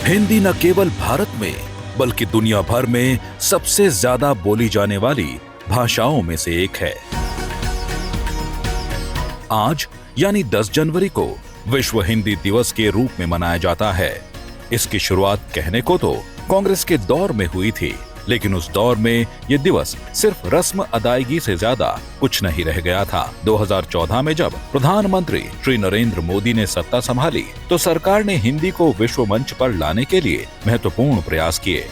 हिंदी न केवल भारत में बल्कि दुनिया भर में सबसे ज्यादा बोली जाने वाली भाषाओं में से एक है। आज यानी 10 जनवरी को विश्व हिंदी दिवस के रूप में मनाया जाता है। इसकी शुरुआत कहने को तो कांग्रेस के दौर में हुई थी, लेकिन उस दौर में ये दिवस सिर्फ रस्म अदायगी से ज्यादा कुछ नहीं रह गया था। 2014 में जब प्रधानमंत्री श्री नरेंद्र मोदी ने सत्ता संभाली तो सरकार ने हिंदी को विश्व मंच पर लाने के लिए महत्वपूर्ण प्रयास किए।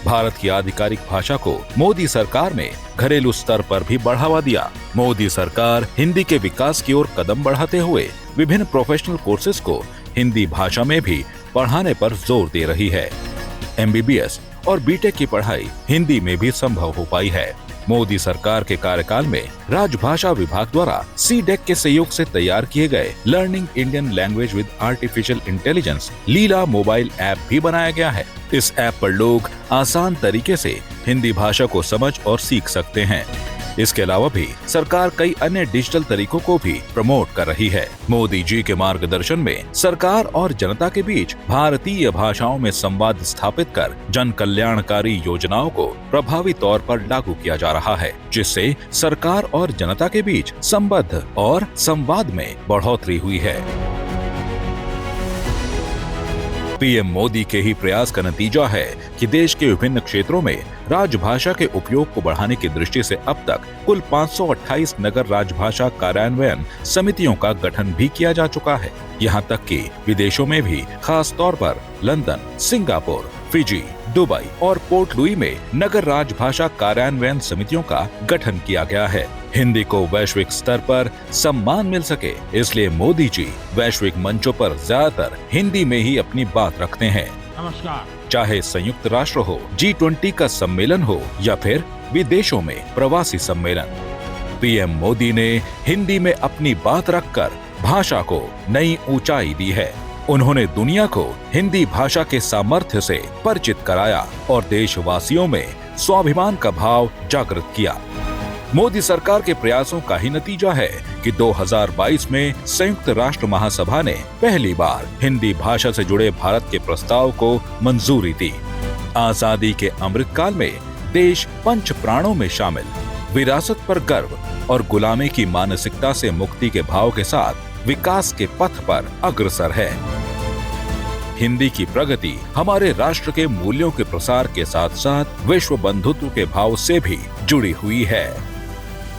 भारत की आधिकारिक भाषा को मोदी सरकार ने घरेलू स्तर पर भी बढ़ावा दिया। मोदी सरकार हिंदी के विकास की ओर कदम बढ़ाते हुए विभिन्न प्रोफेशनल कोर्सेज को हिंदी भाषा में भी पढ़ाने पर जोर दे रही है। MBBS और बीटेक की पढ़ाई हिंदी में भी संभव हो पाई है। मोदी सरकार के कार्यकाल में राजभाषा विभाग द्वारा CDEC के सहयोग से तैयार किए गए learning Indian language with artificial intelligence Leela mobile app भी बनाया गया है। इस ऐप पर लोग आसान तरीके से हिंदी भाषा को समझ और सीख सकते हैं। इसके अलावा भी सरकार कई अन्य डिजिटल तरीकों को भी प्रमोट कर रही है। मोदी जी के मार्गदर्शन में सरकार और जनता के बीच भारतीय भाषाओं में संवाद स्थापित कर जन कल्याणकारी योजनाओं को प्रभावी तौर पर लागू किया जा रहा है, जिससे सरकार और जनता के बीच संबंध और संवाद में बढ़ोतरी हुई है। PM मोदी के ही प्रयास का नतीजा है कि देश के विभिन्न क्षेत्रों में राजभाषा के उपयोग को बढ़ाने की दृष्टि से अब तक कुल 528 नगर राजभाषा कार्यान्वयन समितियों का गठन भी किया जा चुका है। यहाँ तक कि विदेशों में भी खास तौर पर लंदन, सिंगापुर, फिजी, दुबई और पोर्ट लुई में नगर राजभाषा कार्यान्वयन समितियों का गठन किया गया है। हिंदी को वैश्विक स्तर पर सम्मान मिल सके, इसलिए मोदी जी वैश्विक मंचों पर ज्यादातर हिंदी में ही अपनी बात रखते हैं। नमस्कार। चाहे संयुक्त राष्ट्र हो, G20 का सम्मेलन हो या फिर विदेशों में प्रवासी सम्मेलन, PM मोदी ने हिंदी में अपनी बात रखकर भाषा को नई ऊंचाई दी है। उन्होंने दुनिया को हिंदी भाषा के सामर्थ्य से परिचित कराया और देशवासियों में स्वाभिमान का भाव जागृत किया। मोदी सरकार के प्रयासों का ही नतीजा है कि 2022 में संयुक्त राष्ट्र महासभा ने पहली बार हिंदी भाषा से जुड़े भारत के प्रस्ताव को मंजूरी दी। आजादी के अमृतकाल में देश पंच प्राणों में शामिल विरासत पर गर्व और गुलामी की मानसिकता से मुक्ति के भाव के साथ विकास के पथ पर अग्रसर है। हिंदी की प्रगति हमारे राष्ट्र के मूल्यों के प्रसार के साथ साथ विश्व बंधुत्व के भाव से भी जुड़ी हुई है।